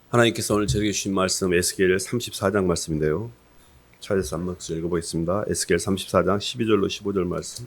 하나님께서 오늘 저에게 주신 말씀 에스겔 34장 말씀인데요. 찾아서 한 목소리 읽어보겠습니다. 에스겔 34장 12절로 15절 말씀.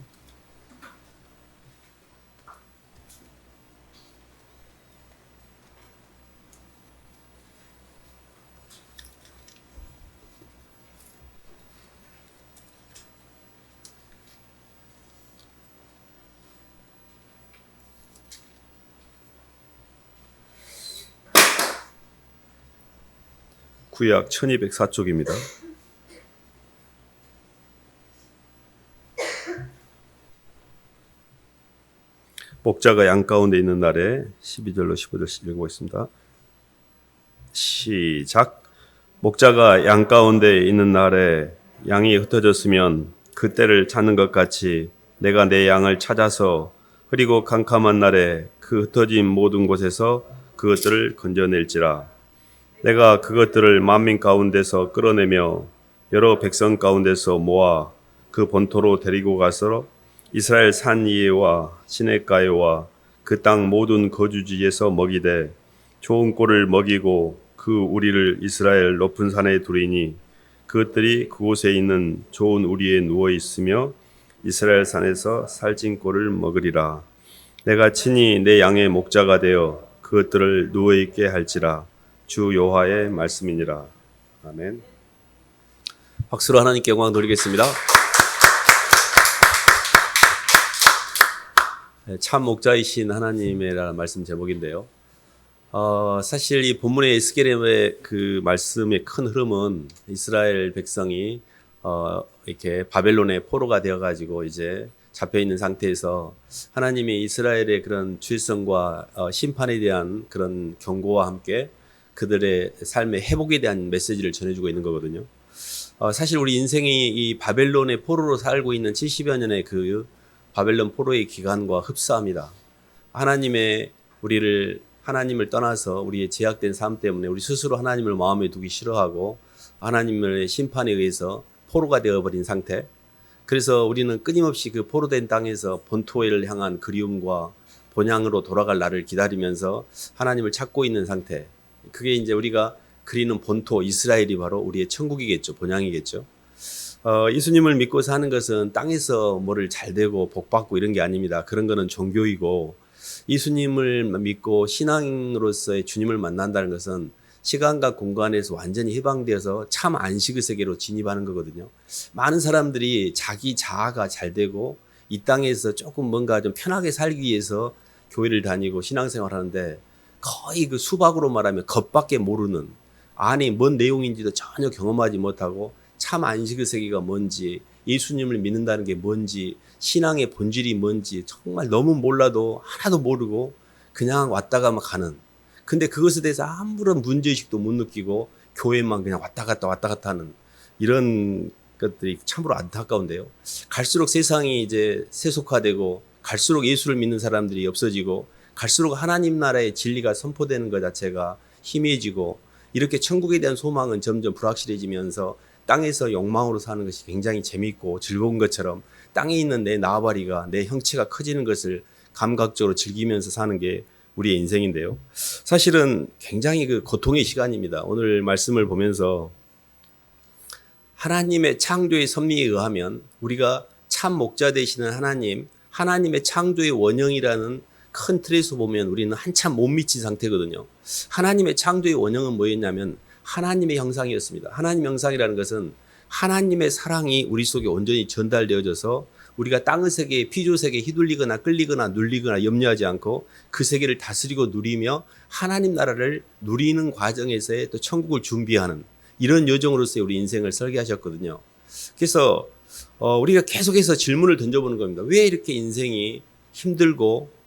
구약 1204쪽입니다. 목자가 양 가운데 있는 날에 12절로 15절씩 읽어보겠습니다. 시작. 목자가 양 가운데 있는 날에 양이 흩어졌으면 그 때를 찾는 것 같이 내가 내 양을 찾아서 흐리고 캄캄한 날에 그 흩어진 모든 곳에서 그것들을 건져낼지라. 내가 그것들을 만민 가운데서 끌어내며 여러 백성 가운데서 모아 그 본토로 데리고 가서 이스라엘 산 위에와 시냇가에와 그 땅 모든 거주지에서 먹이되 좋은 꼴을 먹이고 그 우리를 이스라엘 높은 산에 두리니 그것들이 그곳에 있는 좋은 우리에 누워 있으며 이스라엘 산에서 살찐 꼴을 먹으리라. 내가 친히 내 양의 목자가 되어 그것들을 누워 있게 할지라. 주 여호와의 말씀이니라. 아멘. 박수로 하나님께 영광 돌리겠습니다. 참 목자이신 하나님이라는 말씀 제목인데요. 사실 이 본문의 에스겔의 그 말씀의 큰 흐름은 이스라엘 백성이 이렇게 바벨론의 포로가 되어가지고 이제 잡혀 있는 상태에서 하나님이 이스라엘의 그런 죄성과 심판에 대한 그런 경고와 함께 그들의 삶의 회복에 대한 메시지를 전해주고 있는 거거든요. 사실 우리 인생이 이 바벨론의 포로로 살고 있는 70여 년의 그 바벨론 포로의 기간과 흡사합니다. 하나님을 떠나서 우리의 제약된 삶 때문에 우리 스스로 하나님을 마음에 두기 싫어하고 하나님의 심판에 의해서 포로가 되어버린 상태. 그래서 우리는 끊임없이 그 포로된 땅에서 본토를 향한 그리움과 본향으로 돌아갈 날을 기다리면서 하나님을 찾고 있는 상태. 그게 이제 우리가 그리는 본토 이스라엘이 바로 우리의 천국이겠죠. 본향이겠죠. 예수님을 믿고 사는 것은 땅에서 뭐를 잘 되고 복 받고 이런 게 아닙니다. 그런 거는 종교이고 예수님을 믿고 신앙으로서의 주님을 만난다는 것은 시간과 공간에서 완전히 해방되어서 참 안식의 세계로 진입하는 거거든요. 많은 사람들이 자기 자아가 잘 되고 이 땅에서 조금 뭔가 좀 편하게 살기 위해서 교회를 다니고 신앙생활 하는데 거의 그 수박으로 말하면 겉밖에 모르는 안에 뭔 내용인지도 전혀 경험하지 못하고 참 안식의 세계가 뭔지 예수님을 믿는다는 게 뭔지 신앙의 본질이 뭔지 정말 너무 몰라도 하나도 모르고 그냥 왔다가 막 가는 근데 그것에 대해서 아무런 문제의식도 못 느끼고 교회만 그냥 왔다 갔다 하는 이런 것들이 참으로 안타까운데요. 갈수록 세상이 이제 세속화되고 갈수록 예수를 믿는 사람들이 없어지고 갈수록 하나님 나라의 진리가 선포되는 것 자체가 희미해지고 이렇게 천국에 대한 소망은 점점 불확실해지면서 땅에서 욕망으로 사는 것이 굉장히 재미있고 즐거운 것처럼 땅에 있는 내 나발이가 내 형체가 커지는 것을 감각적으로 즐기면서 사는 게 우리의 인생인데요. 사실은 굉장히 그 고통의 시간입니다. 오늘 말씀을 보면서 하나님의 창조의 섭리에 의하면 우리가 참 목자 되시는 하나님의 창조의 원형이라는 큰 틀에서 보면 우리는 한참 못 미친 상태거든요. 하나님의 창조의 원형은 뭐였냐면 하나님의 형상이었습니다. 하나님 형상이라는 것은 하나님의 사랑이 우리 속에 온전히 전달되어져서 우리가 땅의 세계에 피조 세계에 휘둘리거나 끌리거나 눌리거나 염려하지 않고 그 세계를 다스리고 누리며 하나님 나라를 누리는 과정에서의 또 천국을 준비하는 이런 여정으로서의 우리 인생을 설계하셨거든요. 그래서 우리가 계속해서 질문을 던져보는 겁니다. 왜 이렇게 인생이 힘들고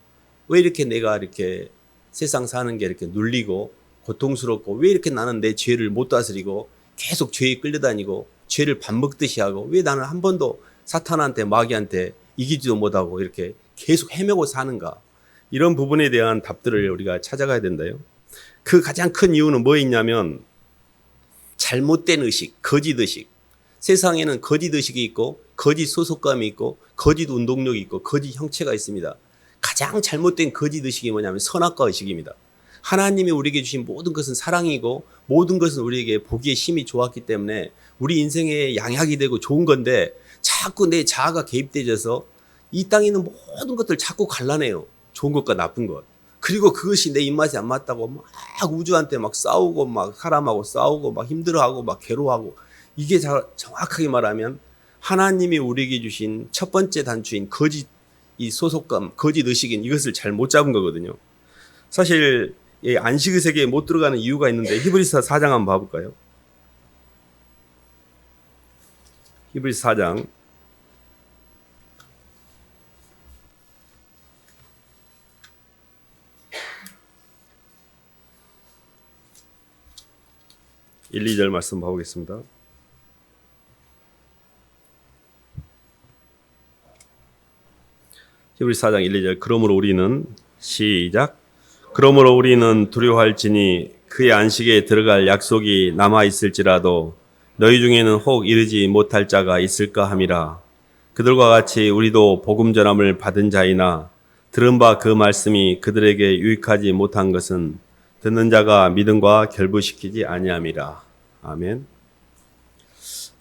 왜 이렇게 내가 이렇게 세상 사는 게 이렇게 눌리고 고통스럽고 왜 이렇게 나는 내 죄를 못 다스리고 계속 죄에 끌려다니고 죄를 밥 먹듯이 하고 왜 나는 한 번도 사탄한테 마귀한테 이기지도 못하고 이렇게 계속 헤매고 사는가. 이런 부분에 대한 답들을 우리가 찾아가야 된다요. 그 가장 큰 이유는 뭐였냐면 잘못된 의식, 거짓 의식. 세상에는 거짓 의식이 있고 거짓 소속감이 있고 거짓 운동력이 있고 거짓 형체가 있습니다. 가장 잘못된 거짓 의식이 뭐냐면 선악과 의식입니다. 하나님이 우리에게 주신 모든 것은 사랑이고 모든 것은 우리에게 보기에 심히 좋았기 때문에 우리 인생의 양약이 되고 좋은 건데 자꾸 내 자아가 개입되어서 이 땅에 있는 모든 것들 자꾸 갈라내요. 좋은 것과 나쁜 것. 그리고 그것이 내 입맛에 안 맞다고 막 우주한테 막 싸우고 막 사람하고 싸우고 막 힘들어하고 막 괴로워하고 이게 정확하게 말하면 하나님이 우리에게 주신 첫 번째 단추인 거짓 이 소속감, 거짓 의식인 이것을 잘 못 잡은 거거든요. 사실 안식의 세계에 못 들어가는 이유가 있는데 히브리서 4장 한번 봐볼까요? 히브리서 4장 1, 2절 말씀 봐보겠습니다. 히브리서 4장 1, 2절 그러므로 우리는 시작 그러므로 우리는 두려워할지니 그의 안식에 들어갈 약속이 남아있을지라도 너희 중에는 혹 이르지 못할 자가 있을까 함이라. 그들과 같이 우리도 복음 전함을 받은 자이나 들은 바 그 말씀이 그들에게 유익하지 못한 것은 듣는 자가 믿음과 결부시키지 아니함이라. 아멘.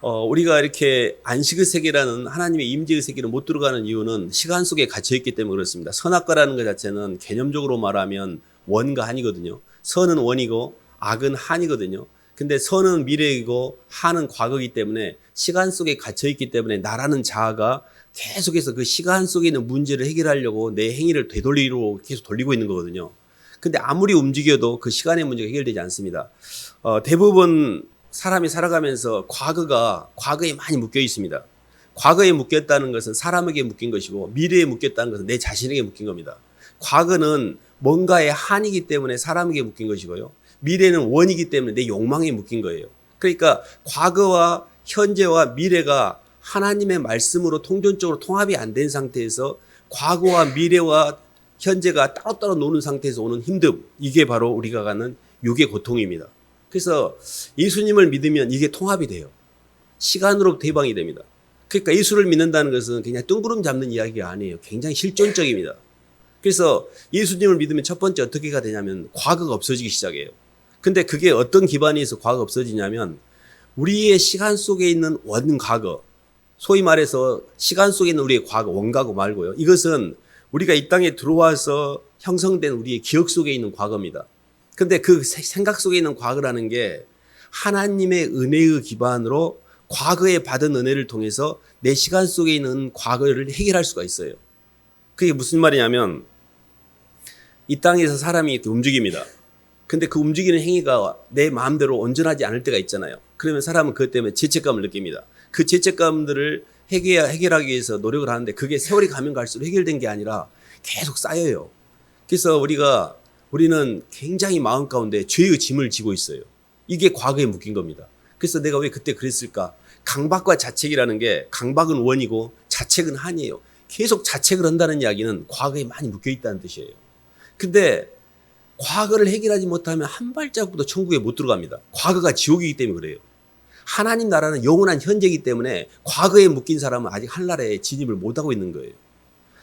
우리가 이렇게 안식의 세계라는 하나님의 임재의 세계를 못 들어가는 이유는 시간 속에 갇혀있기 때문에 그렇습니다. 선악과라는 것 자체는 개념적으로 말하면 원과 한이거든요. 선은 원이고 악은 한이거든요. 근데 선은 미래이고 한은 과거이기 때문에 시간 속에 갇혀있기 때문에 나라는 자아가 계속해서 그 시간 속에 있는 문제를 해결하려고 내 행위를 되돌리로 계속 돌리고 있는 거거든요. 근데 아무리 움직여도 그 시간의 문제가 해결되지 않습니다. 대부분 사람이 살아가면서 과거에 많이 묶여 있습니다. 과거에 묶였다는 것은 사람에게 묶인 것이고 미래에 묶였다는 것은 내 자신에게 묶인 겁니다. 과거는 뭔가의 한이기 때문에 사람에게 묶인 것이고요. 미래는 원이기 때문에 내 욕망에 묶인 거예요. 그러니까 과거와 현재와 미래가 하나님의 말씀으로 통전적으로 통합이 안 된 상태에서 과거와 미래와 현재가 따로따로 노는 상태에서 오는 힘듦, 이게 바로 우리가 가는 육의 고통입니다. 그래서 예수님을 믿으면 이게 통합이 돼요. 시간으로부터 해방이 됩니다. 그러니까 예수를 믿는다는 것은 그냥 뜬구름 잡는 이야기가 아니에요. 굉장히 실존적입니다. 그래서 예수님을 믿으면 첫 번째 어떻게가 되냐면 과거가 없어지기 시작해요. 근데 그게 어떤 기반에서 과거가 없어지냐면 우리의 시간 속에 있는 원과거, 소위 말해서 시간 속에 있는 우리의 과거, 원과거 말고요. 이것은 우리가 이 땅에 들어와서 형성된 우리의 기억 속에 있는 과거입니다. 근데 그 생각 속에 있는 과거라는 게 하나님의 은혜의 기반으로 과거에 받은 은혜를 통해서 내 시간 속에 있는 과거를 해결할 수가 있어요. 그게 무슨 말이냐면 이 땅에서 사람이 이렇게 움직입니다. 근데 그 움직이는 행위가 내 마음대로 온전하지 않을 때가 있잖아요. 그러면 사람은 그것 때문에 죄책감을 느낍니다. 그 죄책감들을 해결하기 위해서 노력을 하는데 그게 세월이 가면 갈수록 해결된 게 아니라 계속 쌓여요. 그래서 우리는 굉장히 마음 가운데 죄의 짐을 지고 있어요. 이게 과거에 묶인 겁니다. 그래서 내가 왜 그때 그랬을까? 강박과 자책이라는 게 강박은 원이고 자책은 한이에요. 계속 자책을 한다는 이야기는 과거에 많이 묶여 있다는 뜻이에요. 근데 과거를 해결하지 못하면 한 발자국도 천국에 못 들어갑니다. 과거가 지옥이기 때문에 그래요. 하나님 나라는 영원한 현재이기 때문에 과거에 묶인 사람은 아직 하늘나라에 진입을 못하고 있는 거예요.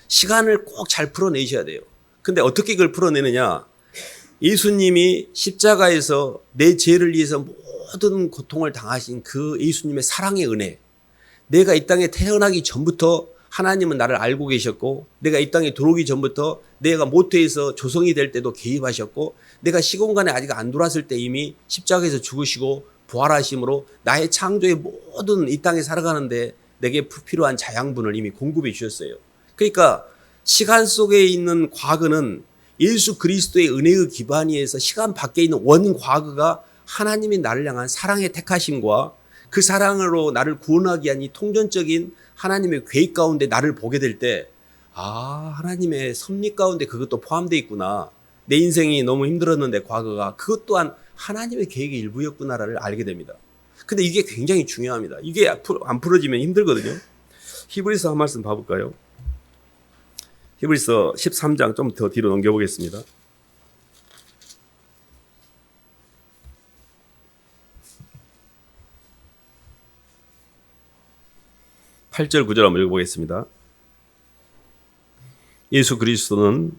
시간을 꼭 잘 풀어내셔야 돼요. 근데 어떻게 그걸 풀어내느냐? 예수님이 십자가에서 내 죄를 위해서 모든 고통을 당하신 그 예수님의 사랑의 은혜, 내가 이 땅에 태어나기 전부터 하나님은 나를 알고 계셨고 내가 이 땅에 들어오기 전부터 내가 모태에서 조성이 될 때도 개입하셨고 내가 시공간에 아직 안 들어왔을 때 이미 십자가에서 죽으시고 부활하심으로 나의 창조의 모든 이 땅에 살아가는데 내게 필요한 자양분을 이미 공급해 주셨어요. 그러니까 시간 속에 있는 과거는 예수 그리스도의 은혜의 기반 위에서 시간 밖에 있는 원 과거가 하나님이 나를 향한 사랑의 택하심과 그 사랑으로 나를 구원하기 위한 이 통전적인 하나님의 계획 가운데 나를 보게 될 때, 하나님의 섭리 가운데 그것도 포함되어 있구나. 내 인생이 너무 힘들었는데 과거가 그것 또한 하나님의 계획의 일부였구나를 알게 됩니다. 근데 이게 굉장히 중요합니다. 이게 안 풀어지면 힘들거든요. 히브리서 한 말씀 봐볼까요? 히브리서 13장 좀 더 뒤로 넘겨보겠습니다. 8절 9절 한번 읽어보겠습니다. 예수 그리스도는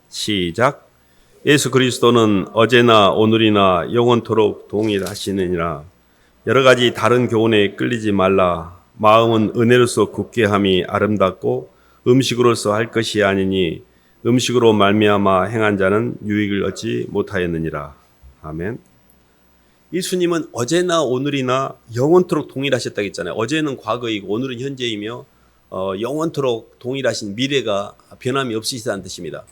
시작 예수 그리스도는 어제나 오늘이나 영원토록 동일하시느니라. 여러 가지 다른 교훈에 끌리지 말라. 마음은 은혜로서 굳게 함이 아름답고 음식으로서 할 것이 아니니 음식으로 말미암아 행한 자는 유익을 얻지 못하였느니라. 아멘. 예수님은 어제나 오늘이나 영원토록 동일하셨다고 했잖아요. 어제는 과거이고 오늘은 현재이며 영원토록 동일하신 미래가 변함이 없으시다는 뜻입니다.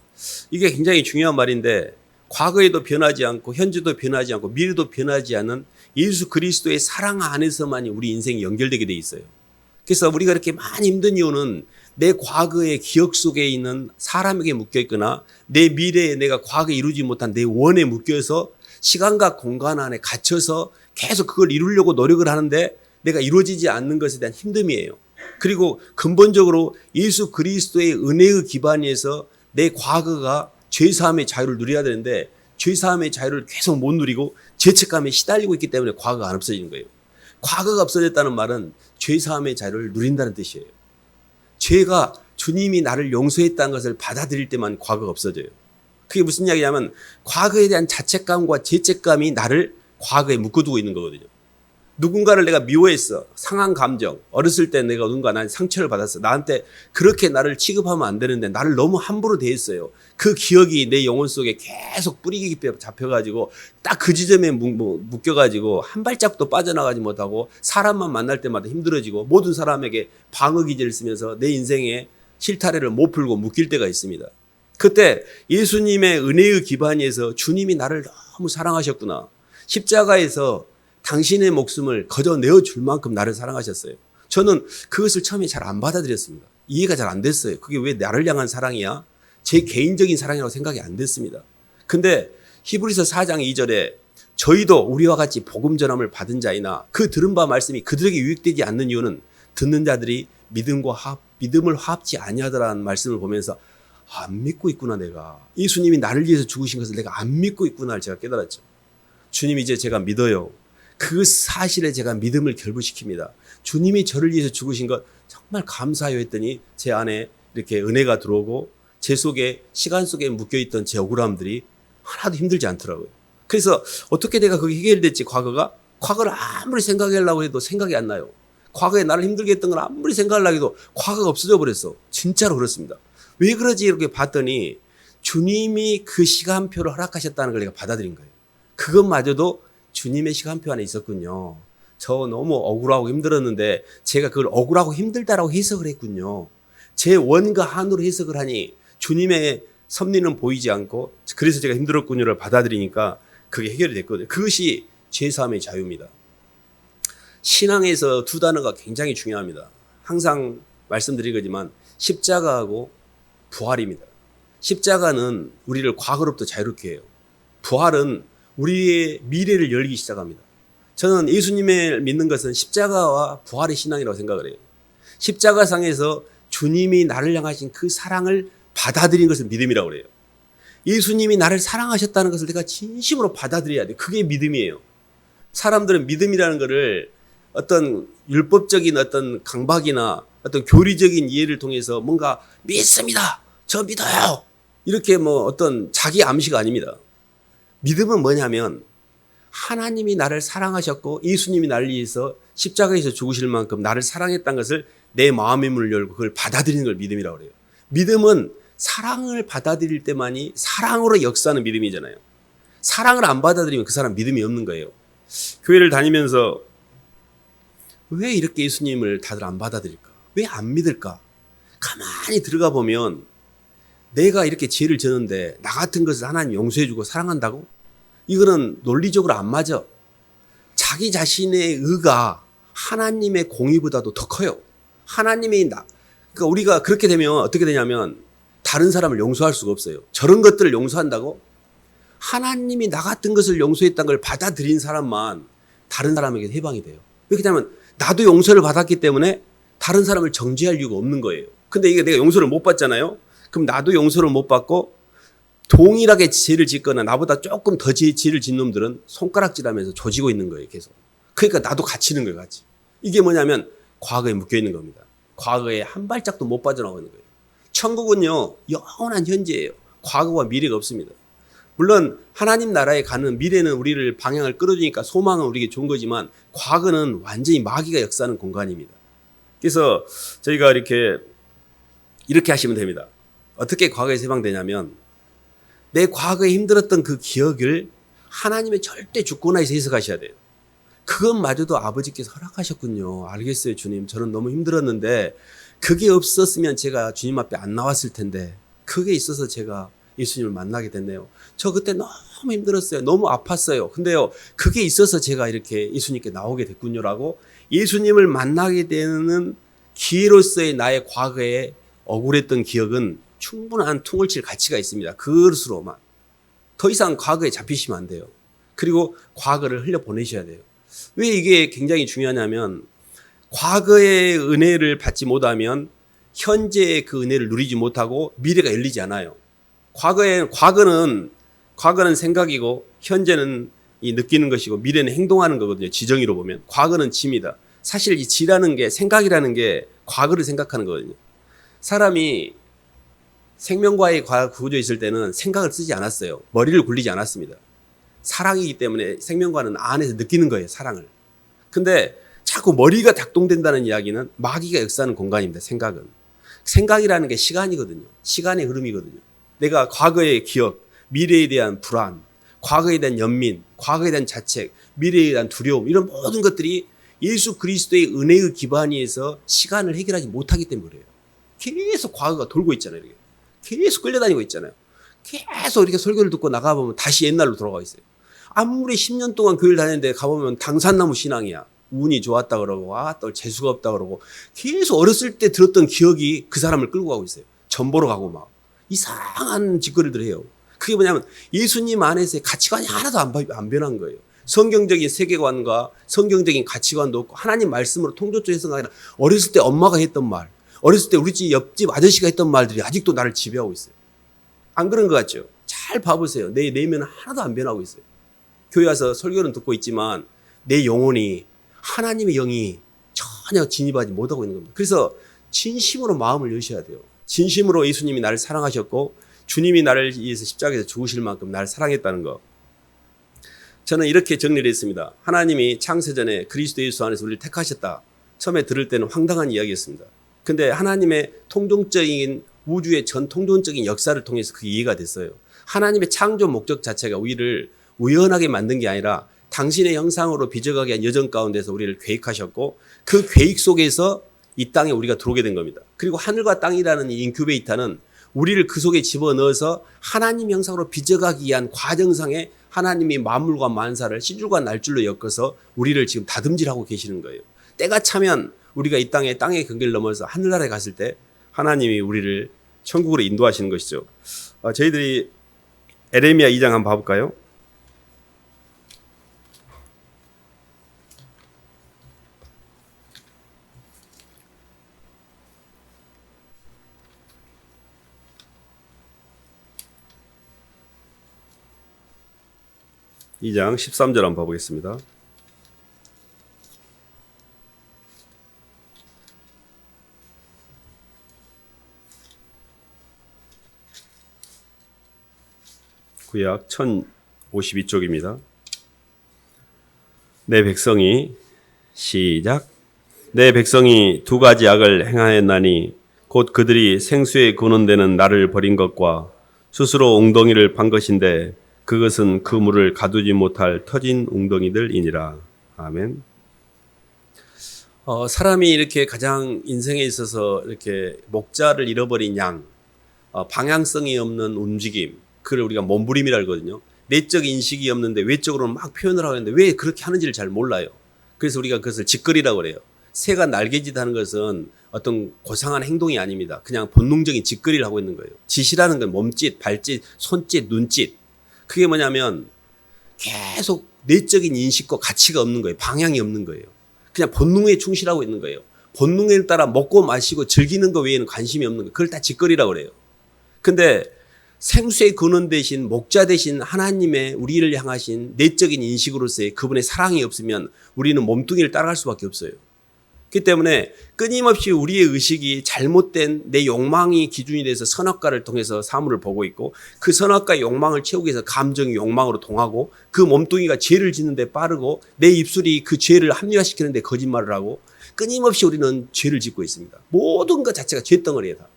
이게 굉장히 중요한 말인데 과거에도 변하지 않고 현재도 변하지 않고 미래도 변하지 않은 예수 그리스도의 사랑 안에서만이 우리 인생이 연결되게 돼 있어요. 그래서 우리가 이렇게 많이 힘든 이유는 내 과거의 기억 속에 있는 사람에게 묶여 있거나 내 미래에 내가 과거에 이루지 못한 내 원에 묶여서 시간과 공간 안에 갇혀서 계속 그걸 이루려고 노력을 하는데 내가 이루어지지 않는 것에 대한 힘듦이에요. 그리고 근본적으로 예수 그리스도의 은혜의 기반에서 내 과거가 죄사함의 자유를 누려야 되는데 죄사함의 자유를 계속 못 누리고 죄책감에 시달리고 있기 때문에 과거가 안 없어지는 거예요. 과거가 없어졌다는 말은 죄사함의 자유를 누린다는 뜻이에요. 죄가 주님이 나를 용서했다는 것을 받아들일 때만 과거가 없어져요. 그게 무슨 이야기냐면 과거에 대한 자책감과 죄책감이 나를 과거에 묶어두고 있는 거거든요. 누군가를 내가 미워했어. 상한 감정. 어렸을 때 내가 누군가 나한테 상처를 받았어. 나한테 그렇게 나를 취급하면 안 되는데 나를 너무 함부로 대했어요. 그 기억이 내 영혼 속에 계속 뿌리 깊게 잡혀가지고 딱 그 지점에 묶여가지고 한 발짝도 빠져나가지 못하고 사람만 만날 때마다 힘들어지고 모든 사람에게 방어 기제를 쓰면서 내 인생에 실타래를 못 풀고 묶일 때가 있습니다. 그때 예수님의 은혜의 기반에서 주님이 나를 너무 사랑하셨구나. 십자가에서 당신의 목숨을 거저 내어줄 만큼 나를 사랑하셨어요. 저는 그것을 처음에 잘 안 받아들였습니다. 이해가 잘 안 됐어요. 그게 왜 나를 향한 사랑이야? 제 개인적인 사랑이라고 생각이 안 됐습니다. 근데 히브리서 4장 2절에 저희도 우리와 같이 복음 전함을 받은 자이나 그 들은 바 말씀이 그들에게 유익되지 않는 이유는 듣는 자들이 믿음을 화합지 아니하더라는 말씀을 보면서 안 믿고 있구나 내가. 예수님이 나를 위해서 죽으신 것을 내가 안 믿고 있구나를 제가 깨달았죠. 주님 이제 제가 믿어요. 그 사실에 제가 믿음을 결부시킵니다. 주님이 저를 위해서 죽으신 것 정말 감사해요 했더니 제 안에 이렇게 은혜가 들어오고 제 속에 시간 속에 묶여있던 제 억울함들이 하나도 힘들지 않더라고요. 그래서 어떻게 내가 그게 해결됐지 과거를 아무리 생각하려고 해도 생각이 안 나요. 과거에 나를 힘들게 했던 걸 아무리 생각하려고 해도 과거가 없어져 버렸어. 진짜로 그렇습니다. 왜 그러지 이렇게 봤더니 주님이 그 시간표를 허락하셨다는 걸 내가 받아들인 거예요. 그것마저도 주님의 시간표 안에 있었군요. 저 너무 억울하고 힘들었는데 제가 그걸 억울하고 힘들다라고 해석을 했군요. 제 원과 한으로 해석을 하니 주님의 섭리는 보이지 않고 그래서 제가 힘들었군요를 받아들이니까 그게 해결이 됐거든요. 그것이 죄사함의 자유입니다. 신앙에서 두 단어가 굉장히 중요합니다. 항상 말씀드리거지만 십자가하고 부활입니다. 십자가는 우리를 과거로부터 자유롭게 해요. 부활은 우리의 미래를 열기 시작합니다. 저는 예수님을 믿는 것은 십자가와 부활의 신앙이라고 생각을 해요. 십자가상에서 주님이 나를 향하신 그 사랑을 받아들인 것을 믿음이라고 그래요. 예수님이 나를 사랑하셨다는 것을 내가 진심으로 받아들여야 돼요. 그게 믿음이에요. 사람들은 믿음이라는 것을 어떤 율법적인 어떤 강박이나 어떤 교리적인 이해를 통해서 뭔가 믿습니다. 저 믿어요. 이렇게 어떤 자기 암시가 아닙니다. 믿음은 뭐냐면 하나님이 나를 사랑하셨고 예수님이 나를 위해서 십자가에서 죽으실 만큼 나를 사랑했다는 것을 내 마음의 문을 열고 그걸 받아들이는 걸 믿음이라고 그래요. 믿음은 사랑을 받아들일 때만이 사랑으로 역사하는 믿음이잖아요. 사랑을 안 받아들이면 그 사람 믿음이 없는 거예요. 교회를 다니면서 왜 이렇게 예수님을 다들 안 받아들일까? 왜 안 믿을까? 가만히 들어가 보면 내가 이렇게 죄를 졌는데 나 같은 것을 하나님 용서해주고 사랑한다고? 이거는 논리적으로 안 맞아. 자기 자신의 의가 하나님의 공의보다도 더 커요. 그러니까 우리가 그렇게 되면 어떻게 되냐면 다른 사람을 용서할 수가 없어요. 저런 것들을 용서한다고? 하나님이 나 같은 것을 용서했다는 걸 받아들인 사람만 다른 사람에게 해방이 돼요. 왜 그러냐면 나도 용서를 받았기 때문에 다른 사람을 정죄할 이유가 없는 거예요. 근데 이게 내가 용서를 못 받잖아요. 그럼 나도 용서를 못 받고 동일하게 죄를 짓거나 나보다 조금 더 죄를 짓는 놈들은 손가락질하면서 조지고 있는 거예요. 계속. 그러니까 나도 갇히는 거예요. 같이. 이게 뭐냐면 과거에 묶여 있는 겁니다. 과거에 한 발짝도 못 빠져나가는 거예요. 천국은요 영원한 현재예요. 과거와 미래가 없습니다. 물론 하나님 나라에 가는 미래는 우리를 방향을 끌어주니까 소망은 우리에게 좋은 거지만 과거는 완전히 마귀가 역사하는 공간입니다. 그래서 저희가 이렇게 하시면 됩니다. 어떻게 과거에서 해방되냐면 내 과거에 힘들었던 그 기억을 하나님의 절대 주권하에서 해석하셔야 돼요. 그것마저도 아버지께서 허락하셨군요. 알겠어요, 주님. 저는 너무 힘들었는데 그게 없었으면 제가 주님 앞에 안 나왔을 텐데 그게 있어서 제가 예수님을 만나게 됐네요. 저 그때 너무 힘들었어요. 너무 아팠어요. 근데요, 그게 있어서 제가 이렇게 예수님께 나오게 됐군요라고 예수님을 만나게 되는 기회로서의 나의 과거에 억울했던 기억은 충분한 퉁을 칠 가치가 있습니다. 그것으로만. 더 이상 과거에 잡히시면 안 돼요. 그리고 과거를 흘려보내셔야 돼요. 왜 이게 굉장히 중요하냐면 과거의 은혜를 받지 못하면 현재의 그 은혜를 누리지 못하고 미래가 열리지 않아요. 과거는 생각이고 현재는 이 느끼는 것이고 미래는 행동하는 거거든요. 지정의로 보면. 과거는 지입니다. 사실 이 지라는 게 생각이라는 게 과거를 생각하는 거거든요. 사람이 생명과의 구조에 있을 때는 생각을 쓰지 않았어요. 머리를 굴리지 않았습니다. 사랑이기 때문에 생명과는 안에서 느끼는 거예요. 사랑을. 근데 자꾸 머리가 작동된다는 이야기는 마귀가 역사하는 공간입니다. 생각은. 생각이라는 게 시간이거든요. 시간의 흐름이거든요. 내가 과거의 기억, 미래에 대한 불안, 과거에 대한 연민, 과거에 대한 자책, 미래에 대한 두려움 이런 모든 것들이 예수 그리스도의 은혜의 기반 위에서 시간을 해결하지 못하기 때문에 그래요. 계속 과거가 돌고 있잖아요. 이렇게. 계속 끌려다니고 있잖아요. 계속 이렇게 설교를 듣고 나가보면 다시 옛날로 돌아가 있어요. 아무리 10년 동안 교회를 다녔는데 가보면 당산나무 신앙이야. 운이 좋았다 그러고 또 재수가 없다 그러고 계속 어렸을 때 들었던 기억이 그 사람을 끌고 가고 있어요. 전 보러 가고 막 이상한 짓거리들 해요. 그게 뭐냐면 예수님 안에서의 가치관이 하나도 안 변한 거예요. 성경적인 세계관과 성경적인 가치관도 없고 하나님 말씀으로 통조조 해석하기 아니라 어렸을 때 엄마가 했던 말, 어렸을 때 우리 집 옆집 아저씨가 했던 말들이 아직도 나를 지배하고 있어요. 안 그런 것 같죠? 잘 봐보세요. 내 내면은 하나도 안 변하고 있어요. 교회 와서 설교는 듣고 있지만 내 영혼이 하나님의 영이 전혀 진입하지 못하고 있는 겁니다. 그래서 진심으로 마음을 여셔야 돼요. 진심으로 예수님이 나를 사랑하셨고 주님이 나를 위해서 십자가에서 죽으실 만큼 나를 사랑했다는 거. 저는 이렇게 정리를 했습니다. 하나님이 창세전에 그리스도 예수 안에서 우리를 택하셨다. 처음에 들을 때는 황당한 이야기였습니다. 근데 하나님의 통종적인 우주의 전 통전적인 역사를 통해서 그게 이해가 됐어요. 하나님의 창조 목적 자체가 우리를 우연하게 만든 게 아니라 당신의 형상으로 빚어가게 한 여정 가운데서 우리를 계획하셨고 그 계획 속에서 이 땅에 우리가 들어오게 된 겁니다. 그리고 하늘과 땅이라는 이 인큐베이터는 우리를 그 속에 집어넣어서 하나님 형상으로 빚어가기 위한 과정상에 하나님이 만물과 만사를 시줄과 날줄로 엮어서 우리를 지금 다듬질하고 계시는 거예요. 때가 차면 우리가 이 땅의 경계를 넘어서 하늘나라에 갔을 때 하나님이 우리를 천국으로 인도하시는 것이죠. 저희들이 에레미야 2장 한번 봐볼까요? 이 장 13절 한번 봐보겠습니다. 구약 1052쪽입니다. 내 백성이 시작. 내 백성이 두 가지 악을 행하였나니 곧 그들이 생수에 구는 데는 나를 버린 것과 스스로 웅덩이를 판 것인데 그것은 그 물을 가두지 못할 터진 웅덩이들이니라. 아멘. 사람이 이렇게 가장 인생에 있어서 이렇게 목자를 잃어버린 양, 방향성이 없는 움직임, 그걸 우리가 몸부림이라 하거든요. 내적 인식이 없는데 외적으로는 막 표현을 하고 있는데 왜 그렇게 하는지를 잘 몰라요. 그래서 우리가 그것을 짓거리라고 그래요. 새가 날개짓하는 것은 어떤 고상한 행동이 아닙니다. 그냥 본능적인 짓거리를 하고 있는 거예요. 짓이라는 건 몸짓, 발짓, 손짓, 눈짓. 그게 뭐냐면 계속 내적인 인식과 가치가 없는 거예요. 방향이 없는 거예요. 그냥 본능에 충실하고 있는 거예요. 본능에 따라 먹고 마시고 즐기는 것 외에는 관심이 없는 거예요. 그걸 다 짓거리라고 그래요. 근데 생수의 근원 대신 목자 대신 하나님의 우리를 향하신 내적인 인식으로서의 그분의 사랑이 없으면 우리는 몸뚱이를 따라갈 수밖에 없어요. 그렇기 때문에 끊임없이 우리의 의식이 잘못된 내 욕망이 기준이 돼서 선악과를 통해서 사물을 보고 있고, 그 선악과의 욕망을 채우기 위해서 감정이 욕망으로 통하고, 그 몸뚱이가 죄를 짓는 데 빠르고, 내 입술이 그 죄를 합리화시키는 데 거짓말을 하고, 끊임없이 우리는 죄를 짓고 있습니다. 모든 것 자체가 죄덩어리에 다.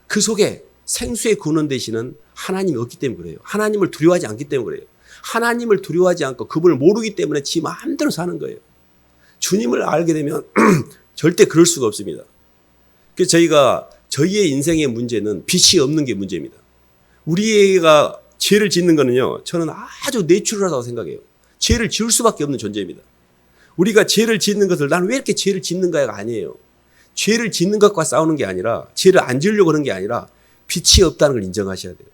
그 속에 생수의 근원 되시는 하나님이 없기 때문에 그래요. 하나님을 두려워하지 않기 때문에 그래요. 하나님을 두려워하지 않고 그분을 모르기 때문에 지 마음대로 사는 거예요. 주님을 알게 되면 절대 그럴 수가 없습니다. 그래서 저희의 인생의 문제는 빛이 없는 게 문제입니다. 우리가 죄를 짓는 거는요, 저는 아주 내추럴하다고 생각해요. 죄를 지을 수밖에 없는 존재입니다. 우리가 죄를 짓는 것을 나는 왜 이렇게 죄를 짓는가가 아니에요. 죄를 짓는 것과 싸우는 게 아니라, 죄를 안 지으려고 하는 게 아니라 빛이 없다는 걸 인정하셔야 돼요.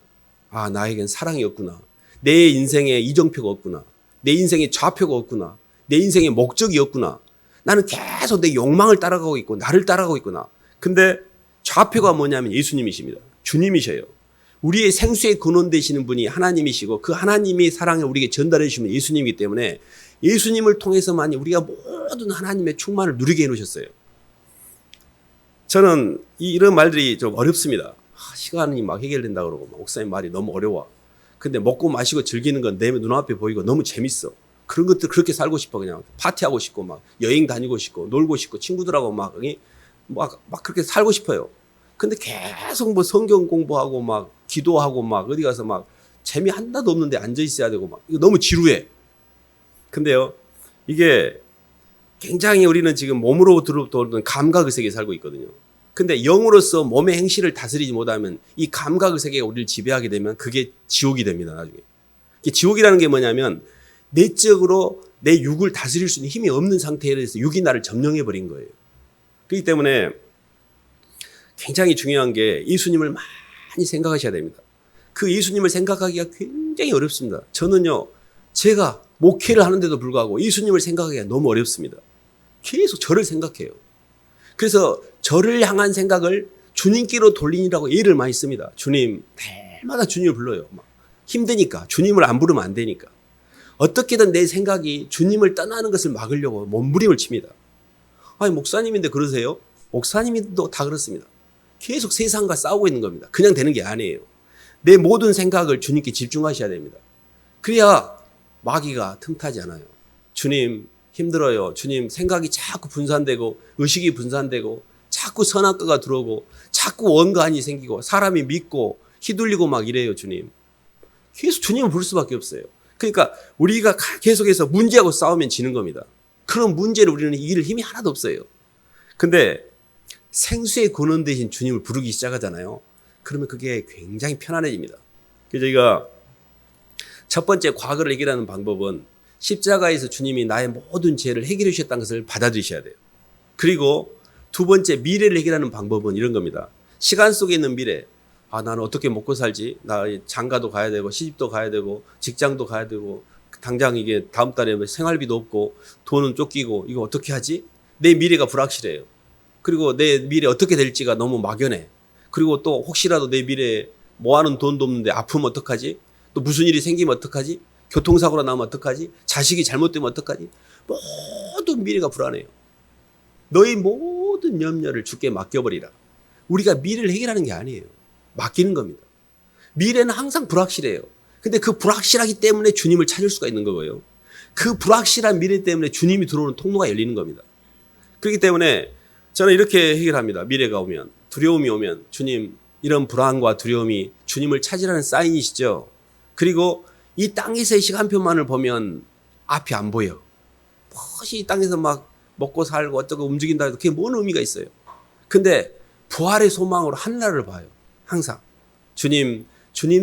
아, 나에겐 사랑이 없구나. 내 인생에 이정표가 없구나. 내 인생에 좌표가 없구나. 내 인생에 목적이 없구나. 나는 계속 내 욕망을 따라가고 있고 나를 따라가고 있구나. 근데 좌표가 뭐냐면 예수님이십니다. 주님이셔요. 우리의 생수의 근원 되시는 분이 하나님이시고, 그 하나님이 사랑을 우리에게 전달해 주시면 예수님이기 때문에 예수님을 통해서만 우리가 모든 하나님의 충만을 누리게 해놓으셨어요. 저는 이런 말들이 좀 어렵습니다. 시간이 막 해결된다 그러고, 목사님 말이 너무 어려워. 근데 먹고 마시고 즐기는 건 내 눈앞에 보이고 너무 재밌어. 그런 것들 그렇게 살고 싶어. 그냥 파티하고 싶고 막 여행 다니고 싶고 놀고 싶고 친구들하고 막 그렇게 살고 싶어요. 근데 계속 뭐 성경 공부하고 막 기도하고 막 어디 가서 막 재미 하나도 없는데 앉아 있어야 되고 막 이거 너무 지루해. 근데요, 이게 굉장히 우리는 지금 몸으로 들어오는 감각의 세계에 살고 있거든요. 근데 영으로서 몸의 행실을 다스리지 못하면 이 감각의 세계가 우리를 지배하게 되면 그게 지옥이 됩니다, 나중에. 지옥이라는 게 뭐냐면 내적으로 내 육을 다스릴 수 있는 힘이 없는 상태에서 육이 나를 점령해버린 거예요. 그렇기 때문에 굉장히 중요한 게 예수님을 많이 생각하셔야 됩니다. 그 예수님을 생각하기가 굉장히 어렵습니다. 저는요, 제가 목회를 하는데도 불구하고 예수님을 생각하기가 너무 어렵습니다. 계속 저를 생각해요. 그래서 저를 향한 생각을 주님께로 돌리라고 예를 많이 씁니다. 주님, 날마다 주님을 불러요. 막 힘드니까. 주님을 안 부르면 안 되니까. 어떻게든 내 생각이 주님을 떠나는 것을 막으려고 몸부림을 칩니다. 아니, 목사님인데 그러세요? 목사님도 다 그렇습니다. 계속 세상과 싸우고 있는 겁니다. 그냥 되는 게 아니에요. 내 모든 생각을 주님께 집중하셔야 됩니다. 그래야 마귀가 틈타지 않아요. 주님, 힘들어요. 주님, 생각이 자꾸 분산되고 의식이 분산되고 자꾸 선악과가 들어오고 자꾸 원간이 생기고 사람이 믿고 휘둘리고 막 이래요. 주님. 계속 주님을 부를 수밖에 없어요. 그러니까 우리가 계속해서 문제하고 싸우면 지는 겁니다. 그런 문제를 우리는 이길 힘이 하나도 없어요. 근데 생수의 근원 되신 주님을 부르기 시작하잖아요. 그러면 그게 굉장히 편안해집니다. 그래서 저희가 첫 번째 과거를 해결하는 방법은 십자가에서 주님이 나의 모든 죄를 해결해 주셨다는 것을 받아들이셔야 돼요. 그리고 두 번째 미래를 해결하는 방법은 이런 겁니다. 시간 속에 있는 미래. 아, 나는 어떻게 먹고 살지? 나 장가도 가야 되고 시집도 가야 되고 직장도 가야 되고 당장 이게 다음 달에 생활비도 없고 돈은 쫓기고 이거 어떻게 하지? 내 미래가 불확실해요. 그리고 내 미래 어떻게 될지가 너무 막연해. 그리고 또 혹시라도 내 미래에 모아놓은 돈도 없는데 아프면 어떡하지? 또 무슨 일이 생기면 어떡하지? 교통사고가 나면 어떡하지? 자식이 잘못되면 어떡하지? 모든 미래가 불안해요. 너희 모든 염려를 주께 맡겨버리라. 우리가 미래를 해결하는 게 아니에요. 맡기는 겁니다. 미래는 항상 불확실해요. 근데 그 불확실하기 때문에 주님을 찾을 수가 있는 거고요. 그 불확실한 미래 때문에 주님이 들어오는 통로가 열리는 겁니다. 그렇기 때문에 저는 이렇게 해결합니다. 미래가 오면, 두려움이 오면, 주님, 이런 불안과 두려움이 주님을 찾으라는 사인이시죠. 그리고 이 땅에서의 시간표만을 보면 앞이 안 보여. 무엇이 이 땅에서 막 먹고 살고 어쩌고 움직인다 해도 그게 뭔 의미가 있어요. 근데 부활의 소망으로 하늘나라를 봐요. 항상. 주님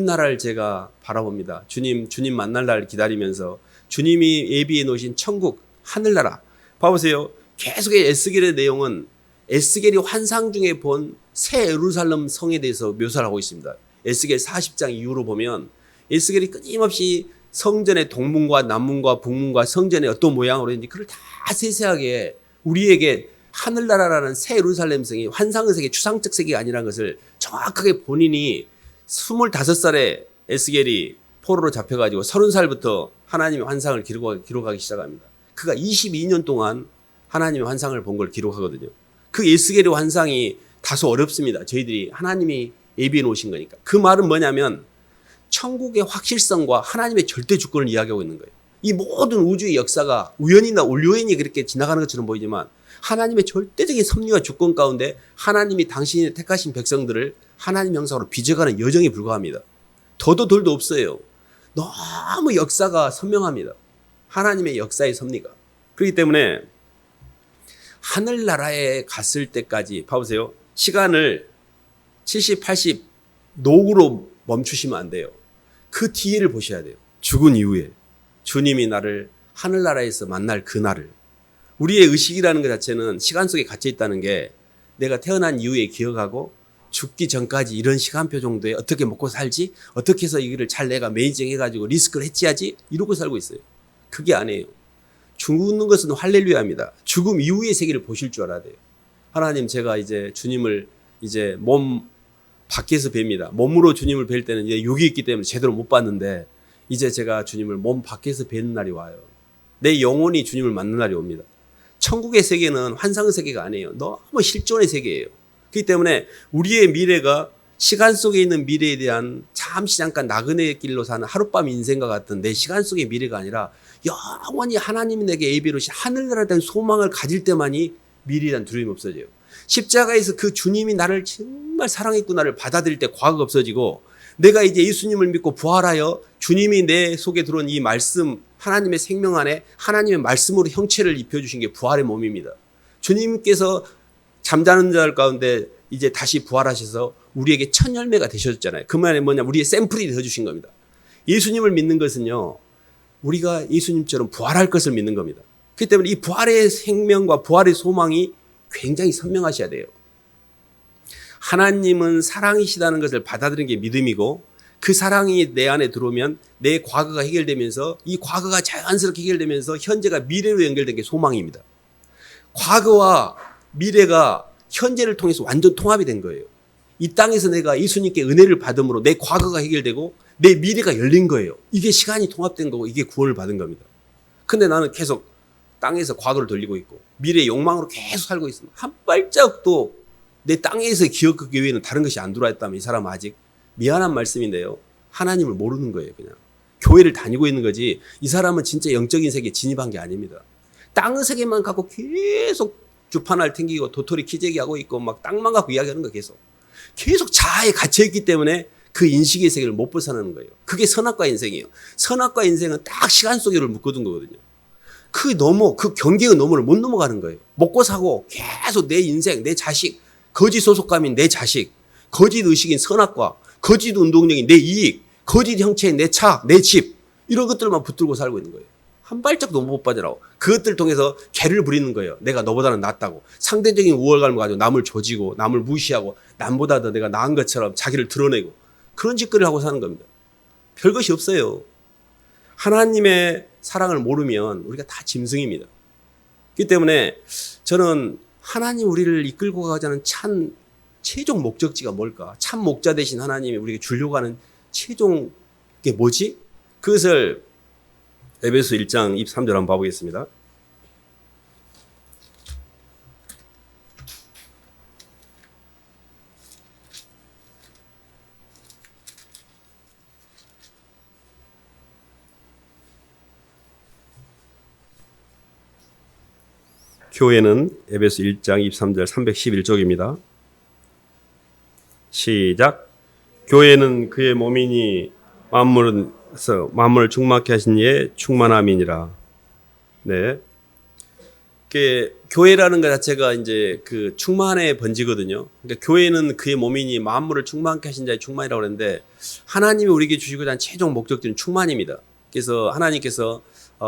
나라를 제가 바라봅니다. 주님 만날 날을 기다리면서 주님이 예비해 놓으신 천국, 하늘나라. 봐보세요. 계속의 에스겔의 내용은 에스겔이 환상 중에 본 새 예루살렘 성에 대해서 묘사를 하고 있습니다. 에스겔 40장 이후로 보면 에스겔이 끊임없이 성전의 동문과 남문과 북문과 성전의 어떤 모양으로 했는지 그걸 다 세세하게 우리에게 하늘나라라는 새 예루살렘 성이 환상의 세계, 추상적 세계가 아니라는 것을 정확하게 본인이 25살에 에스겔이 포로로 잡혀가지고 30살부터 하나님의 환상을 기록하기 시작합니다. 그가 22년 동안 하나님의 환상을 본 걸 기록하거든요. 그 에스겔의 환상이 다소 어렵습니다. 저희들이 하나님이 예비해 놓으신 거니까. 그 말은 뭐냐면 천국의 확실성과 하나님의 절대 주권을 이야기하고 있는 거예요. 이 모든 우주의 역사가 우연이나 우연히 그렇게 지나가는 것처럼 보이지만 하나님의 절대적인 섭리와 주권 가운데 하나님이 당신이 택하신 백성들을 하나님 형상으로 빚어가는 여정에 불과합니다. 더도 덜도 없어요. 너무 역사가 선명합니다. 하나님의 역사의 섭리가. 그렇기 때문에 하늘나라에 갔을 때까지 봐보세요. 시간을 70, 80 노후로 멈추시면 안 돼요. 그 뒤를 보셔야 돼요. 죽은 이후에 주님이 나를 하늘나라에서 만날 그날을. 우리의 의식이라는 것 자체는 시간 속에 갇혀 있다는 게 내가 태어난 이후에 기억하고 죽기 전까지 이런 시간표 정도에 어떻게 먹고 살지? 어떻게 해서 이거를 잘 내가 매니징 해가지고 리스크를 해치하지? 이러고 살고 있어요. 그게 아니에요. 죽는 것은 할렐루야입니다. 죽음 이후의 세계를 보실 줄 알아야 돼요. 하나님, 제가 이제 주님을 이제 몸 밖에서 뵙니다. 몸으로 주님을 뵐 때는 이제 육이 있기 때문에 제대로 못 봤는데 이제 제가 주님을 몸 밖에서 뵙는 날이 와요. 내 영혼이 주님을 만난 날이 옵니다. 천국의 세계는 환상의 세계가 아니에요. 너무 실존의 세계예요. 그렇기 때문에 우리의 미래가 시간 속에 있는 미래에 대한 잠시 잠깐 나그네의 길로 사는 하룻밤 인생과 같은 내 시간 속의 미래가 아니라 영원히 하나님이 내게 예비로 신 하늘나라에 대한 소망을 가질 때만이 미래에 대한 두려움이 없어져요. 십자가에서 그 주님이 나를 정말 사랑했구나를 받아들일 때 과거가 없어지고 내가 이제 예수님을 믿고 부활하여 주님이 내 속에 들어온 이 말씀 하나님의 생명 안에 하나님의 말씀으로 형체를 입혀주신 게 부활의 몸입니다. 주님께서 잠자는 자들 가운데 이제 다시 부활하셔서 우리에게 첫 열매가 되셨잖아요. 그 말이 뭐냐, 우리의 샘플이 되어주신 겁니다. 예수님을 믿는 것은요, 우리가 예수님처럼 부활할 것을 믿는 겁니다. 그렇기 때문에 이 부활의 생명과 부활의 소망이 굉장히 선명하셔야 돼요. 하나님은 사랑이시다는 것을 받아들이는 게 믿음이고 그 사랑이 내 안에 들어오면 내 과거가 해결되면서 이 과거가 자연스럽게 해결되면서 현재가 미래로 연결된 게 소망입니다. 과거와 미래가 현재를 통해서 완전 통합이 된 거예요. 이 땅에서 내가 예수님께 은혜를 받음으로 내 과거가 해결되고 내 미래가 열린 거예요. 이게 시간이 통합된 거고 이게 구원을 받은 겁니다. 근데 나는 계속 땅에서 과거를 돌리고 있고 미래의 욕망으로 계속 살고 있습니다. 한 발짝도 내 땅에서 기억하기 외에는 다른 것이 안 들어와 있다면 이 사람은 아직 미안한 말씀인데요. 하나님을 모르는 거예요. 그냥 교회를 다니고 있는 거지 이 사람은 진짜 영적인 세계에 진입한 게 아닙니다. 땅의 세계만 갖고 계속 주판을 튕기고 도토리 키재기하고 있고 막 땅만 갖고 이야기하는 거 계속 자아에 갇혀있기 때문에 그 인식의 세계를 못 벗어나는 거예요. 그게 선악과 인생이에요. 선악과 인생은 딱 시간 속에를 묶어둔 거거든요. 그 경계의 너머를 못 넘어가는 거예요. 먹고 사고 계속 내 인생, 내 자식, 거짓 소속감인 내 자식, 거짓 의식인 선악과, 거짓 운동력인 내 이익, 거짓 형체인 내 차, 내 집, 이런 것들만 붙들고 살고 있는 거예요. 한 발짝도 못 빠져나오고 그것들 통해서 개를 부리는 거예요. 내가 너보다는 낫다고. 상대적인 우월감을 가지고 남을 조지고 남을 무시하고 남보다 더 내가 나은 것처럼 자기를 드러내고 그런 짓거리를 하고 사는 겁니다. 별것이 없어요. 하나님의 사랑을 모르면 우리가 다 짐승입니다. 그렇기 때문에 저는 하나님 우리를 이끌고 가자는 참 최종 목적지가 뭘까? 참 목자 되신 하나님이 우리에게 주려고 하는 최종 게 뭐지? 그것을 에베소 1장 23절 한번 봐보겠습니다. 교회는 에베소 1장 23절 311쪽입니다. 시작. 교회는 그의 몸이니 만물을 충만케 하신 이의 충만함이니라. 네. 교회라는 것 자체가 이제 그 충만의 번지거든요. 그러니까 교회는 그의 몸이니 만물을 충만케 하신 자의 충만이라고 하는데 하나님이 우리에게 주시고자 한 최종 목적들은 충만입니다. 그래서 하나님께서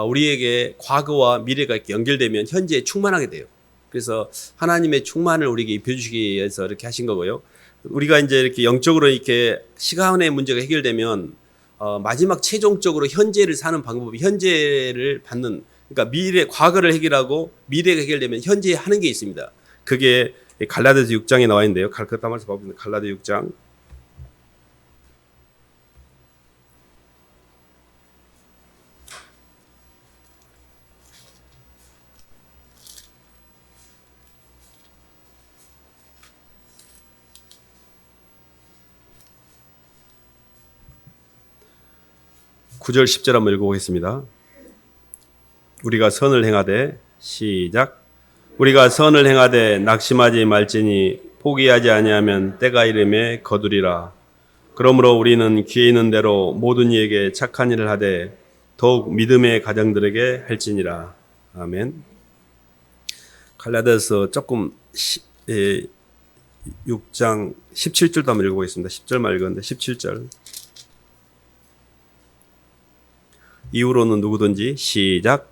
우리에게 과거와 미래가 이렇게 연결되면 현재에 충만하게 돼요. 그래서 하나님의 충만을 우리에게 입혀주시기 위해서 이렇게 하신 거고요. 우리가 이제 이렇게 영적으로 이렇게 시간의 문제가 해결되면 마지막 최종적으로 현재를 사는 방법이 현재를 받는, 그러니까 과거를 해결하고 미래가 해결되면 현재에 하는 게 있습니다. 그게 갈라디아서 6장에 나와 있는데요. 갈라디아 말씀 보면 갈라디아 6장. 9절 10절 한번 읽어보겠습니다. 우리가 선을 행하되 시작. 우리가 선을 행하되 낙심하지 말지니 포기하지 아니하면 때가 이름에 거두리라. 그러므로 우리는 귀에 있는 대로 모든 이에게 착한 일을 하되 더욱 믿음의 가정들에게 할지니라. 아멘. 갈라디아서 조금 6장 17절도 한번 읽어보겠습니다. 10절만 읽었는데 17절. 이후로는 누구든지 시작.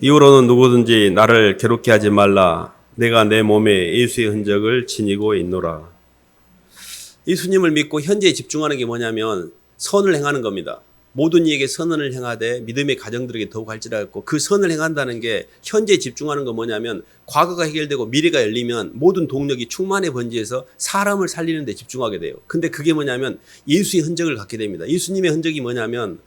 이후로는 누구든지 나를 괴롭게 하지 말라. 내가 내 몸에 예수의 흔적을 지니고 있노라. 예수님을 믿고 현재에 집중하는 게 뭐냐면 선을 행하는 겁니다. 모든 이에게 선을 행하되 믿음의 가정들에게 더욱 할지라 했고, 그 선을 행한다는 게 현재에 집중하는 건 뭐냐면 과거가 해결되고 미래가 열리면 모든 동력이 충만에 번지해서 사람을 살리는 데 집중하게 돼요. 근데 그게 뭐냐면 예수의 흔적을 갖게 됩니다. 예수님의 흔적이 뭐냐면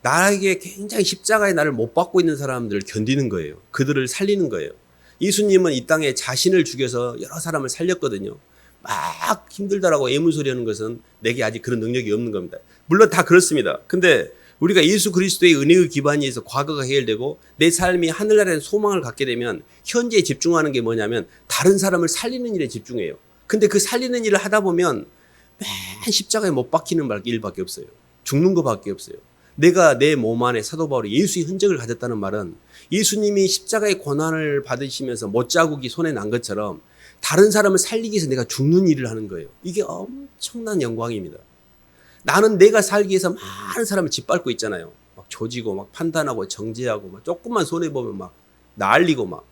나에게 굉장히 십자가의 나를 못 받고 있는 사람들을 견디는 거예요. 그들을 살리는 거예요. 예수님은 이 땅에 자신을 죽여서 여러 사람을 살렸거든요. 막 힘들다라고 애문소리 하는 것은 내게 아직 그런 능력이 없는 겁니다. 물론 다 그렇습니다. 근데 우리가 예수 그리스도의 은혜의 기반에서 과거가 해결되고 내 삶이 하늘나라의 소망을 갖게 되면 현재에 집중하는 게 뭐냐면 다른 사람을 살리는 일에 집중해요. 근데 그 살리는 일을 하다 보면 맨 십자가에 못 박히는 일밖에 없어요. 죽는 것밖에 없어요. 내가 내 몸 안에 사도 바울이 예수의 흔적을 가졌다는 말은 예수님이 십자가의 고난을 받으시면서 못자국이 손에 난 것처럼 다른 사람을 살리기 위해서 내가 죽는 일을 하는 거예요. 이게 엄청난 영광입니다. 나는 내가 살기 위해서 많은 사람을 짓밟고 있잖아요. 막 조지고 막 판단하고 정죄하고 막 조금만 손해보면 막 난리고 막.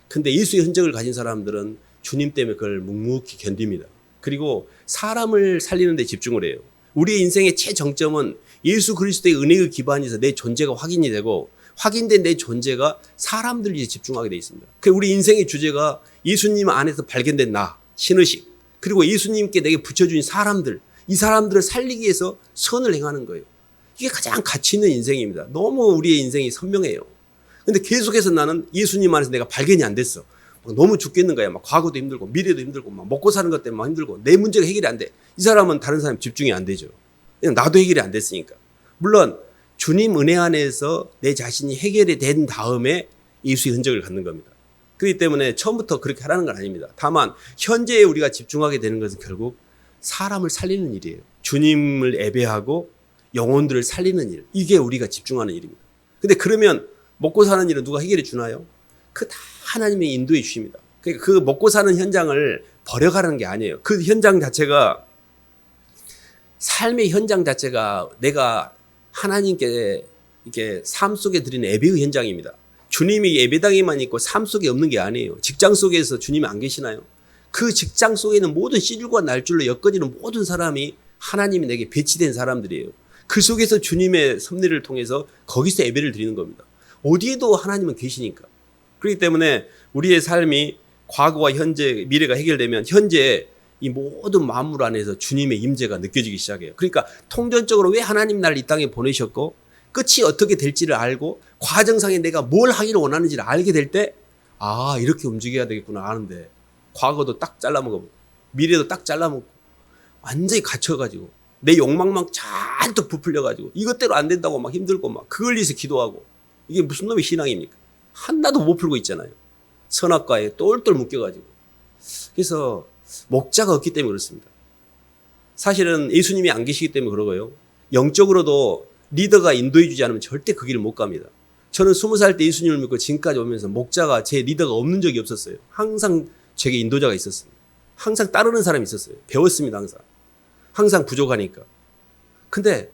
근데 예수의 흔적을 가진 사람들은 주님 때문에 그걸 묵묵히 견딥니다. 그리고 사람을 살리는 데 집중을 해요. 우리의 인생의 최정점은 예수 그리스도의 은혜의 기반에서 내 존재가 확인이 되고 확인된 내 존재가 사람들에 집중하게 되어 있습니다. 그 우리 인생의 주제가 예수님 안에서 발견된 나, 신의식, 그리고 예수님께 내게 붙여준 사람들, 이 사람들을 살리기 위해서 선을 행하는 거예요. 이게 가장 가치 있는 인생입니다. 너무 우리의 인생이 선명해요. 근데 계속해서 나는 예수님 안에서 내가 발견이 안 됐어. 너무 죽겠는 거야. 막 과거도 힘들고 미래도 힘들고 막 먹고 사는 것 때문에 막 힘들고 내 문제가 해결이 안 돼. 이 사람은 다른 사람 집중이 안 되죠. 그냥 나도 해결이 안 됐으니까. 물론 주님 은혜 안에서 내 자신이 해결이 된 다음에 예수의 흔적을 갖는 겁니다. 그렇기 때문에 처음부터 그렇게 하라는 건 아닙니다. 다만 현재에 우리가 집중하게 되는 것은 결국 사람을 살리는 일이에요. 주님을 예배하고 영혼들을 살리는 일. 이게 우리가 집중하는 일입니다. 근데 그러면 먹고 사는 일은 누가 해결해 주나요? 그 다 하나님의 인도해 주십니다. 그러니까 그 먹고 사는 현장을 버려가는 게 아니에요. 그 현장 자체가 삶의 현장 자체가 내가 하나님께 이렇게 삶 속에 드리는 예배의 현장입니다. 주님이 예배당에만 있고 삶 속에 없는 게 아니에요. 직장 속에서 주님이 안 계시나요? 그 직장 속에는 모든 씨줄과 날줄로 엮어지는 모든 사람이 하나님이 내게 배치된 사람들이에요. 그 속에서 주님의 섭리를 통해서 거기서 예배를 드리는 겁니다. 어디에도 하나님은 계시니까. 그렇기 때문에 우리의 삶이 과거와 현재, 미래가 해결되면 현재 이 모든 만물 안에서 주님의 임재가 느껴지기 시작해요. 그러니까 통전적으로 왜 하나님 나를 이 땅에 보내셨고 끝이 어떻게 될지를 알고 과정상에 내가 뭘 하기를 원하는지를 알게 될 때 이렇게 움직여야 되겠구나 아는데 과거도 딱 잘라먹고 미래도 딱 잘라먹고 완전히 갇혀가지고 내 욕망만 잔뜩 부풀려가지고 이것대로 안 된다고 막 힘들고 막 그걸 위해서 기도하고 이게 무슨 놈의 신앙입니까? 하나도 못 풀고 있잖아요. 선악과에 똘똘 묶여가지고. 그래서 목자가 없기 때문에 그렇습니다. 사실은 예수님이 안 계시기 때문에 그러고요. 영적으로도 리더가 인도해 주지 않으면 절대 그 길을 못 갑니다. 저는 20살 때 예수님을 믿고 지금까지 오면서 목자가 제 리더가 없는 적이 없었어요. 항상 제게 인도자가 있었습니다. 항상 따르는 사람이 있었어요. 배웠습니다. 항상 부족하니까. 근데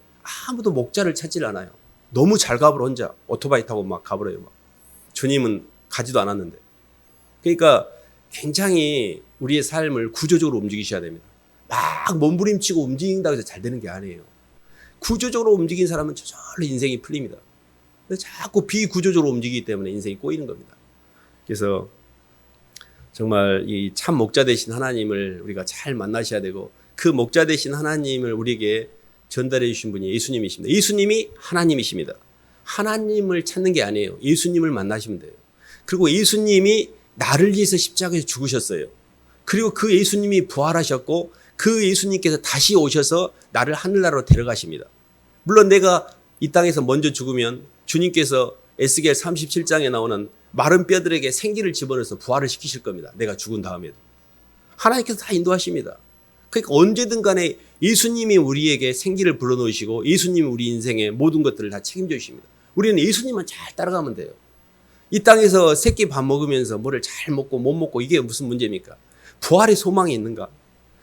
아무도 목자를 찾질 않아요. 너무 잘 가버려 혼자 오토바이 타고 막 가버려요. 막. 주님은 가지도 않았는데. 그러니까 굉장히 우리의 삶을 구조적으로 움직이셔야 됩니다. 막 몸부림치고 움직인다고 해서 잘 되는 게 아니에요. 구조적으로 움직인 사람은 저절로 인생이 풀립니다. 근데 자꾸 비구조적으로 움직이기 때문에 인생이 꼬이는 겁니다. 그래서 정말 이 참 목자 되신 하나님을 우리가 잘 만나셔야 되고 그 목자 되신 하나님을 우리에게 전달해 주신 분이 예수님이십니다. 예수님이 하나님이십니다. 하나님을 찾는 게 아니에요. 예수님을 만나시면 돼요. 그리고 예수님이 나를 위해서 십자가에서 죽으셨어요. 그리고 그 예수님이 부활하셨고 그 예수님께서 다시 오셔서 나를 하늘나라로 데려가십니다. 물론 내가 이 땅에서 먼저 죽으면 주님께서 에스겔 37장에 나오는 마른 뼈들에게 생기를 집어넣어서 부활을 시키실 겁니다. 내가 죽은 다음에도. 하나님께서 다 인도하십니다. 그러니까 언제든 간에 예수님이 우리에게 생기를 불어넣으시고 예수님이 우리 인생의 모든 것들을 다 책임져 주십니다. 우리는 예수님만 잘 따라가면 돼요. 이 땅에서 새끼 밥 먹으면서 뭐를 잘 먹고 못 먹고 이게 무슨 문제입니까? 부활의 소망이 있는가?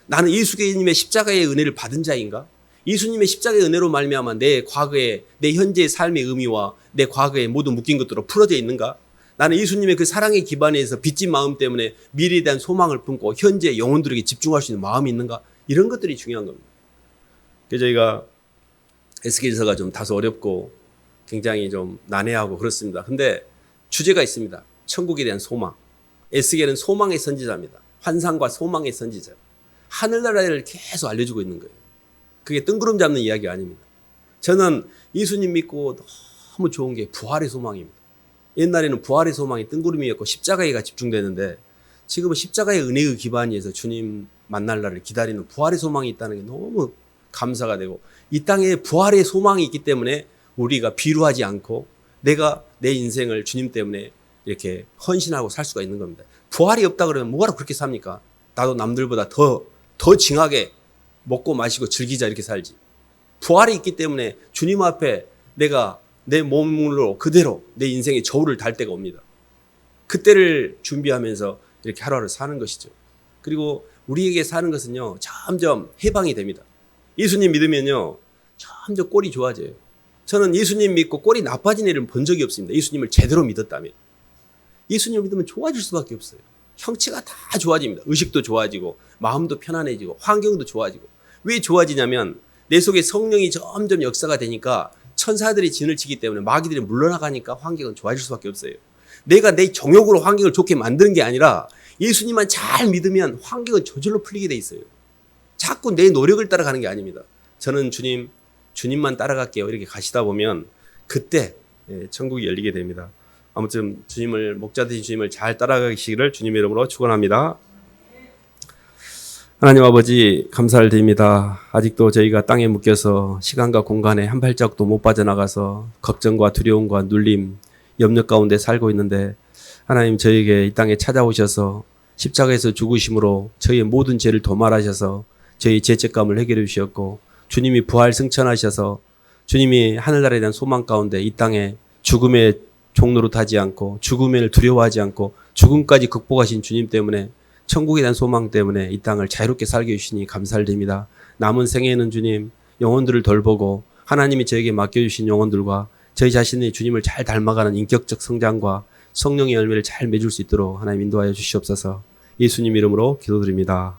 나는 예수님의 십자가의 은혜를 받은 자인가? 예수님의 십자가의 은혜로 말미암아 내 과거의 내 현재의 삶의 의미와 내 과거의 모든 묶인 것들로 풀어져 있는가? 나는 예수님의 그 사랑의 기반에서 빚진 마음 때문에 미래에 대한 소망을 품고 현재 영혼들에게 집중할 수 있는 마음이 있는가? 이런 것들이 중요한 겁니다. 그래서 저희가 에스겔서가 좀 다소 어렵고 굉장히 좀 난해하고 그렇습니다. 근데 주제가 있습니다. 천국에 대한 소망. 에스겔은 소망의 선지자입니다. 환상과 소망의 선지자. 하늘나라를 계속 알려주고 있는 거예요. 그게 뜬구름 잡는 이야기가 아닙니다. 저는 예수님 믿고 너무 좋은 게 부활의 소망입니다. 옛날에는 부활의 소망이 뜬구름이었고 십자가에가 집중되는데 지금은 십자가의 은혜의 기반에서 주님 만날 날을 기다리는 부활의 소망이 있다는 게 너무 감사가 되고 이 땅에 부활의 소망이 있기 때문에 우리가 비루하지 않고 내가 내 인생을 주님 때문에 이렇게 헌신하고 살 수가 있는 겁니다. 부활이 없다 그러면 뭐하러 그렇게 삽니까? 나도 남들보다 더 징하게 먹고 마시고 즐기자 이렇게 살지. 부활이 있기 때문에 주님 앞에 내가 내 몸으로 그대로 내 인생의 저울을 달 때가 옵니다. 그때를 준비하면서 이렇게 하루하루 사는 것이죠. 그리고 우리에게 사는 것은요 점점 해방이 됩니다. 예수님 믿으면요 점점 꼴이 좋아져요. 저는 예수님 믿고 꼴이 나빠진 일을 본 적이 없습니다. 예수님을 제대로 믿었다면. 예수님을 믿으면 좋아질 수밖에 없어요. 형체가 다 좋아집니다. 의식도 좋아지고 마음도 편안해지고 환경도 좋아지고. 왜 좋아지냐면 내 속에 성령이 점점 역사가 되니까 천사들이 진을 치기 때문에 마귀들이 물러나가니까 환경은 좋아질 수밖에 없어요. 내가 내 정욕으로 환경을 좋게 만드는 게 아니라 예수님만 잘 믿으면 환경은 저절로 풀리게 돼 있어요. 자꾸 내 노력을 따라가는 게 아닙니다. 저는 주님만 따라갈게요. 이렇게 가시다 보면 그때 천국이 열리게 됩니다. 아무튼 목자 되신 주님을 잘 따라가시기를 주님의 이름으로 축원합니다. 하나님 아버지 감사를 드립니다. 아직도 저희가 땅에 묶여서 시간과 공간에 한 발짝도 못 빠져나가서 걱정과 두려움과 눌림, 염려 가운데 살고 있는데 하나님 저희에게 이 땅에 찾아오셔서 십자가에서 죽으심으로 저희의 모든 죄를 도말하셔서 저희 죄책감을 해결해 주셨고 주님이 부활 승천하셔서 주님이 하늘나라에 대한 소망 가운데 이 땅에 죽음의 종로로 타지 않고 죽음을 두려워하지 않고 죽음까지 극복하신 주님 때문에 천국에 대한 소망 때문에 이 땅을 자유롭게 살게 해주시니 감사를 드립니다. 남은 생애에는 주님 영혼들을 돌보고 하나님이 저에게 맡겨주신 영혼들과 저희 자신의 주님을 잘 닮아가는 인격적 성장과 성령의 열매를 잘 맺을 수 있도록 하나님 인도하여 주시옵소서. 예수님 이름으로 기도드립니다.